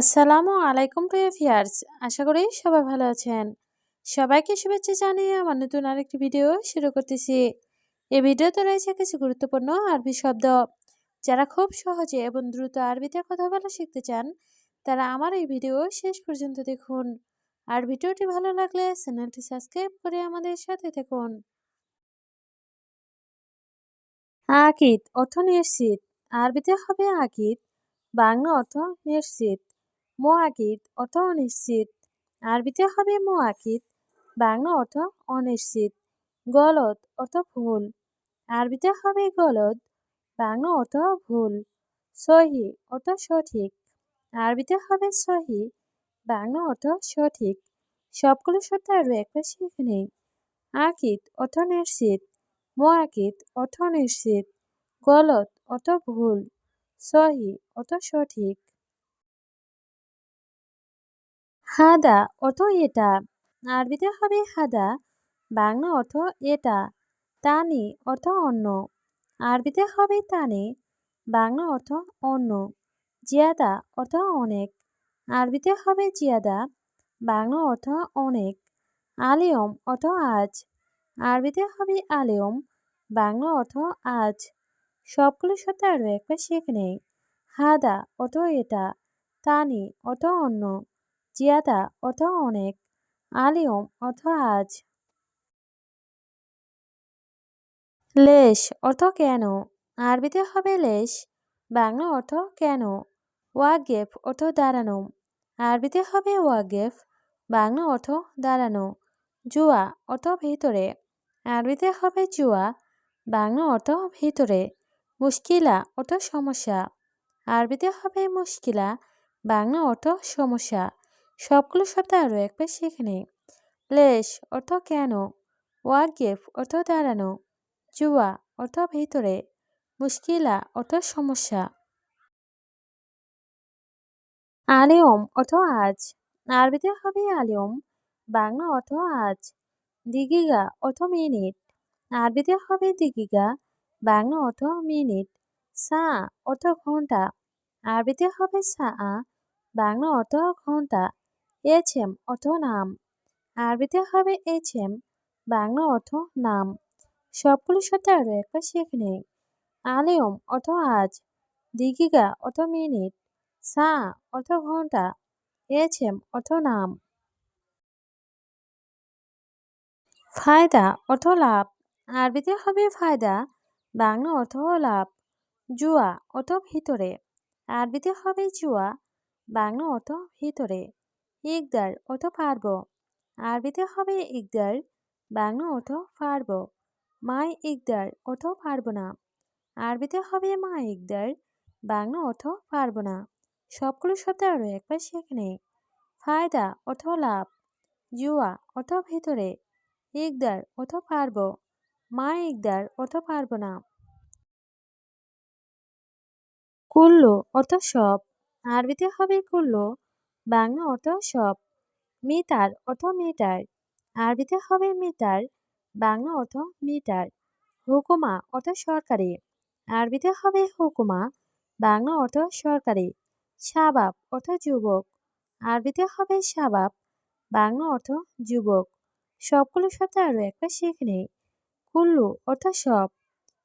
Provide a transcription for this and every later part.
আসসালামু আলাইকুম প্রিয় ভিউয়ার্স, আশা করি সবাই ভালো আছেন। সবাইকে শুভেচ্ছা জানিয়ে আমার নতুন আরেকটি ভিডিও শুরু করতেছি। এই ভিডিওতে রয়েছে কিছু গুরুত্বপূর্ণ আরবি শব্দ। যারা খুব সহজে এবং দ্রুত আরবিতে কথা বলা শিখতে চান, তারা আমার এই ভিডিও শেষ পর্যন্ত দেখুন। আর ভিডিওটি ভালো লাগলে চ্যানেলটি সাবস্ক্রাইব করে আমাদের সাথে থাকুন। আকিদ অর্থ নিশ্চিত। আরবিতে হবে আকিদ, বাংলা অর্থ নিশ্চিত। মুআকিদ অর্থ অনিশ্চিত। আরবিতে হবে মুআকিদ, বাংলা অর্থ অনিশ্চিত। গলদ অর্থ ভুল। আরবিতে হবে গলদ, বাংলা অর্থ ভুল। সহি অর্থ সঠিক। আরবিতে হবে সহি, বাংলা অর্থ সঠিক। সবগুলো শব্দ আরও একবার শিখে নেই। আকিদ অর্থ নিশ্চিত, মুআকিদ অর্থ নিশ্চিত, গলত অর্থ ভুল, সহি অর্থ সঠিক। হাদা অর্থ এটা। আরবিতে হবে হাদা, বাংলা অর্থ এটা। তানি অর্থ অন্য। আরবিতে হবে তানি, বাংলা অর্থ অন্য। জিয়াদা অর্থ অনেক। আরবিতে হবে জিয়াদা, বাংলা অর্থ অনেক। আলিয়ম অর্থ আজ। আরবিতে হবে আলিয়ম, বাংলা অর্থ আজ। সবগুলো শব্দ আরও একবার শিখে নেই। হাদা অর্থ এটা, তানি অর্থ অন্য, জিয়াদা অর্থ অনেক, আলিয়ম অর্থ আজ। লেশ অর্থ কেন। আরবিতে হবে লেশ, বাংলা অর্থ কেন। ওয়াগেফ অর্থ দাঁড়ানো। আরবিতে হবে ওয়াগেফ, বাংলা অর্থ দাঁড়ানো। জুয়া অর্থ ভিতরে। আরবিতে হবে জুয়া, বাংলা অর্থ ভিতরে। মুশকিলা অর্থ সমস্যা। আরবিতে হবে মুশকিলা, বাংলা অর্থ সমস্যা। সবগুলো শব্দ আরও একবার শিখে নেই। লেশ অর্থ কেন। ওয়াগেফ অর্থ দাঁড়ানো। জুয়া অর্থ ভিতরে। মুশকিলা অর্থ সমস্যা। আলিয়ম অর্থ আজ। আরবিতে হবে আলিয়ম, বাংলা অর্থ আজ। দিগিগা অর্থ মিনিট। আরবিতে হবে দিগিগা, বাংলা অর্থ মিনিট। সা অর্থ ঘন্টা। আরবিতে হবে সা, বাংলা অর্থ ঘন্টা। এছএম অর্থ নাম। আরবিতে হবে এছএম, বাংলা অর্থ নাম। সবগুলো শব্দ আরও একবার শিখে নেই। আলিয়ম অর্থ আজ, দিগিগা অর্থ মিনিট, সা অর্থ ঘন্টা, এছএম অর্থ নাম। ফায়দা অর্থ লাভ। আরবিতে হবে ফায়দা, বাংলা অর্থ লাভ। জুয়া অর্থ ভিতরে। আরবিতে হবে জুয়া, বাংলা অর্থ ভিতরে। ইকদার অর্থ পারব। আরবিতে হবে ইকদার, বাংলা অর্থ পারব। মাই ইকদার অর্থ পারব না। আরবিতে হবে মা ইকদার, বাংলা অর্থ পারব না। সবগুলো শব্দ আরও একবার শিখে নেই। ফায়দা অর্থ লাভ, জুয়া অর্থ ভিতরে, ইকদার অর্থ পারব, মা ইকদার অর্থ পারব না। কুল্লু অর্থ সব। আরবিতে হবে কুল্লু, বাংলা অর্থ সব। মিটার অর্থ মিটার। আরবিতে হবে মিটার, বাংলা অর্থ মিটার। হুকুমা অর্থ সরকারি। আরবিতে হবে হুকুমা, বাংলা অর্থ সরকারি। শাবাব অর্থ যুবক। আরবিতে হবে শাবাব, বাংলা অর্থ যুবক। সবগুলো শব্দ আরও একবার শিখে নেই। কুল্লু অর্থ সব,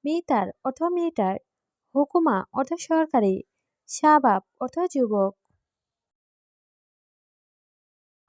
মিটার অর্থ মিটার, হুকুমা অর্থ সরকারি, শাবাব অর্থ যুবক।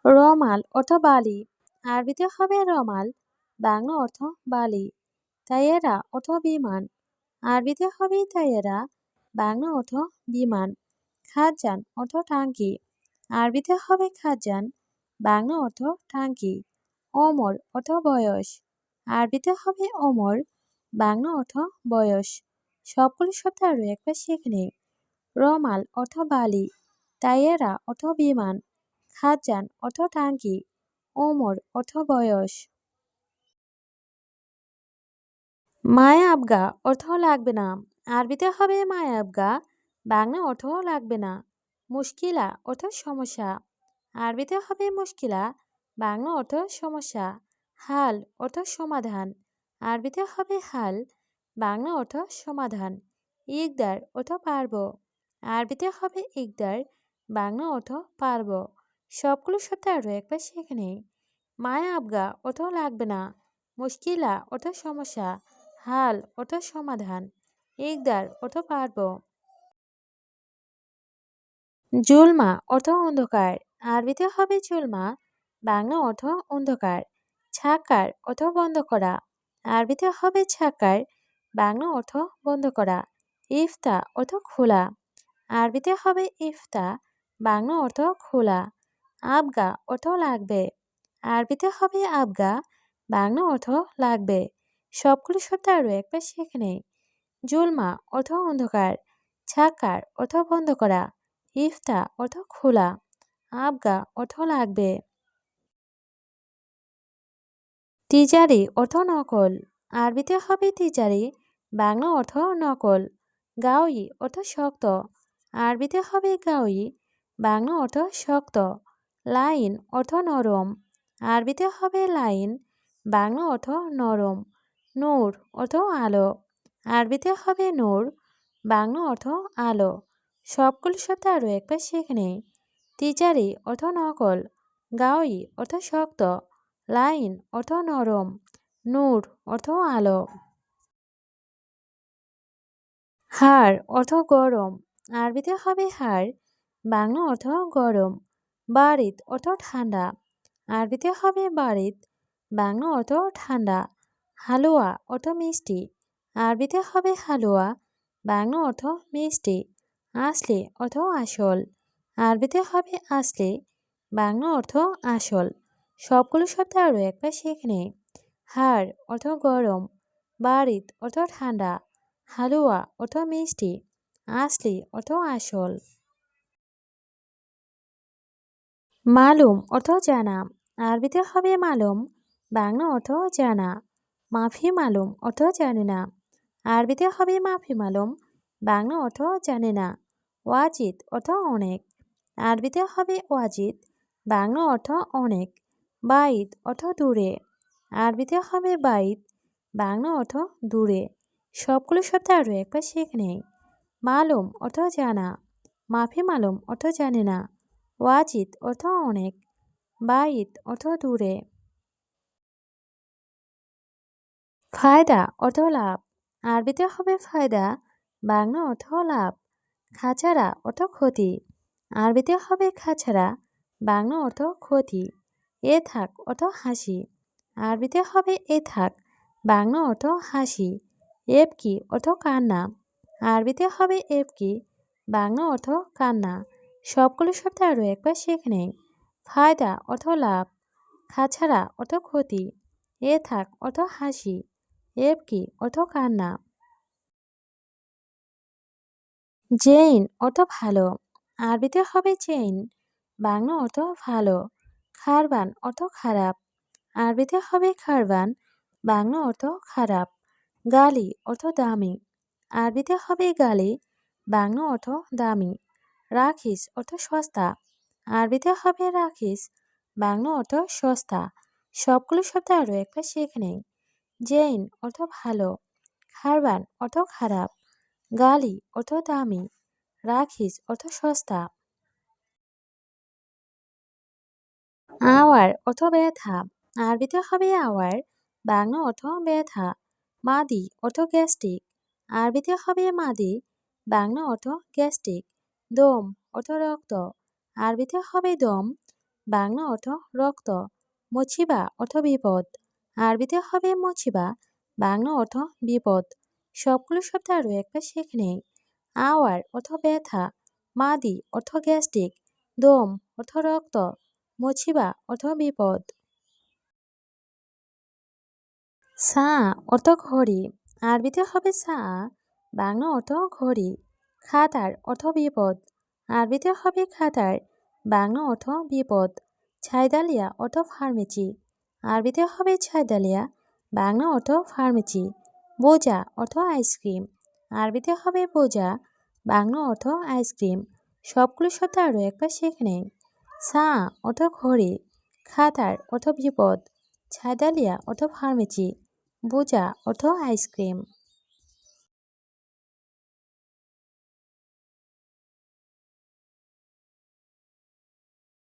রমাল অর্থ বালি। আরবিতে হবে রমাল, বাংলা অর্থ বালি। তাইয়েরা অর্থ বিমান। আরবিতে হবে তাইয়েরা, বাংলা অর্থ বিমান। খাজান অর্থ টাঙ্কি। আরবিতে হবে খাজান, বাংলা অর্থ টাঙ্কি। ওমর অর্থ বয়স। আরবিতে হবে ওমর, বাংলা অর্থ বয়স। সবগুলো শব্দ আরও একবার শিখে নেই। রমাল অর্থ বালি, তাইয়েরা অর্থ বিমান, খাজান অর্থ টাঙ্কি, ওমর অর্থ বয়স। মায়া আবগা অর্থ লাগবে না। আরবিতে হবে মায়া আবগা, বাংলা অর্থ লাগবে না। মুশকিলা অর্থ সমস্যা। আরবিতে হবে মুশকিলা, বাংলা অর্থ সমস্যা। হাল অর্থ সমাধান। আরবিতে হবে হাল, বাংলা অর্থ সমাধান। ইকদার অর্থ পারব। আরবিতে হবে ইকদার, বাংলা অর্থ পারব। সবগুলো শব্দ আরও একবার শিখে নেই। মায়া আবগা অর্থ লাগবে না। মুশকিলা অর্থ সমস্যা। হাল অর্থ সমাধান। ইকদার অর্থ পারব। জুলমা অর্থ অন্ধকার। আরবিতে হবে জুলমা, বাংলা অর্থ অন্ধকার। ছাকার অর্থ বন্ধ করা। আরবিতে হবে ছাকার, বাংলা অর্থ বন্ধ করা। ইফতা অর্থ খোলা। আরবিতে হবে ইফতা, বাংলা অর্থ খোলা। আবগা অর্থ লাগবে। আরবিতে হবে আবগা, বাংলা অর্থ লাগবে। সবগুলো শব্দ আরও একবার শিখে নেই। জুলমা অর্থ অন্ধকার। ছাকার অর্থ বন্ধ করা। ইফতা অর্থ খোলা। আবগা অর্থ লাগবে। তিজারি অর্থ নকল। আরবিতে হবে তিজারি, বাংলা অর্থ নকল। গাওয়ি অর্থ শক্ত। আরবিতে হবে গাওয়ি, বাংলা অর্থ শক্ত। লাইন অর্থ নরম। আরবিতে হবে লাইন, বাংলা অর্থ নরম। নূর অর্থ আলো। আরবিতে হবে নূর, বাংলা অর্থ আলো। সবগুলো শব্দ আরও একবার শিখে নেই। তিজারি অর্থ নকল। গাওয়ি অর্থ শক্ত। লাইন অর্থ নরম। নূর অর্থ আলো। হাড় অর্থ গরম। আরবিতে হবে হাড়, বাংলা অর্থ গরম। বারিদ অর্থ ঠান্ডা। আরবিতে হবে বারিদ, বাংলা অর্থ ঠান্ডা। হালুয়া অর্থ মিষ্টি। আরবিতে হবে হালুয়া, বাংলা অর্থ মিষ্টি। আসলে অর্থ আসল। আরবিতে হবে আসলে, বাংলা অর্থ আসল। সবগুলো শব্দ আরও একবার শিখে নেই। হাড় অর্থ গরম। বারিদ অর্থ ঠান্ডা। হালুয়া অর্থ মিষ্টি। আসলি অর্থ আসল। মালুম অর্থ জানা। আরবিতে হবে মালুম, বাংলা অর্থ জানা। মাফি মালুম অর্থ জানে না। আরবিতে হবে মাফি মালুম, বাংলা অর্থ জানে না। ওয়াজিদ অর্থ অনেক। আরবিতে হবে ওয়াজিদ, বাংলা অর্থ অনেক। বাইদ অর্থ দূরে। আরবিতে হবে বাইদ, বাংলা অর্থ দূরে। সবগুলো শব্দ আরও একবার শিখে নেই। মালুম অর্থ জানা। মাফি মালুম অর্থ জানে না। ওয়াজিদ অর্থ অনেক। বাইদ অর্থ দূরে। ফায়দা অর্থ লাভ। আরবিতে হবে ফায়দা, বাংলা অর্থ লাভ। খাচারা অর্থ ক্ষতি। আরবিতে হবে খাচারা, বাংলা অর্থ ক্ষতি। এ থাক অর্থ হাসি। আরবিতে হবে এ থাক, বাংলা অর্থ হাসি। এবকি অর্থ কান্না। আরবিতে হবে এবকি, বাংলা অর্থ কান্না। সবগুলো শব্দ আরও একবার শিখে নেই। ফায়দা অর্থ লাভ। খাছাড়া অর্থ ক্ষতি। এ থাক অর্থ হাসি। এবকি অর্থ কান্না। জেইন অর্থ ভালো। আরবিতে হবে চেইন, বাংলা অর্থ ভালো। খারবান অর্থ খারাপ। আরবিতে হবে খারবান, বাংলা অর্থ খারাপ। গালি অর্থ দামি। আরবিতে হবে গালি, বাংলা অর্থ দামি। রাখিস অর্থ সস্তা। আরবিতে হবে রাখিস, বাংলা অর্থ সস্তা। সবগুলো শব্দ আরও একবার শিখে নেই। জেইন অর্থ ভালো। খারবান অর্থ খারাপ। গালি অর্থ দামি। রাখিস অর্থ সস্তা। আওয়ার অর্থ ব্যথা। আরবিতে হবে আওয়ার, বাংলা অর্থ ব্যথা। মাদি অর্থ গ্যাস্ট্রিক। আরবিতে হবে মাদি, বাংলা অর্থ গ্যাস্ট্রিক। দম অর্থ রক্ত। আরবিতে হবে দম, বাংলা অর্থ রক্ত। মুছিবা অর্থ বিপদ। আরবিতে হবে মুছিবা, বাংলা অর্থ বিপদ। সবগুলো শব্দ আরও একবার শিখে নেই। আওয়ার অর্থ ব্যথা। মাদি অর্থ গ্যাস্ট্রিক। দম অর্থ রক্ত। মুছিবা অর্থ বিপদ। সা অর্থ ঘড়ি। আরবিতে হবে সা, বাংলা অর্থ ঘড়ি। খাতার অর্থ বিপদ। আরবিতে হবে খাতার, বাংলা অর্থ বিপদ। ছাইদালিয়া অর্থ ফার্মেসি। আরবিতে হবে ছাইদালিয়া, বাংলা অর্থ ফার্মেসি। বোজা অর্থ আইসক্রিম। আরবিতে হবে বোজা, বাংলা অর্থ আইসক্রিম। সবগুলো শব্দ আরও একবার শিখে নেই। সা অর্থ ঘড়ি। খাতার অর্থ বিপদ। ছাইদালিয়া অর্থ ফার্মেসি। বোজা অর্থ আইসক্রিম।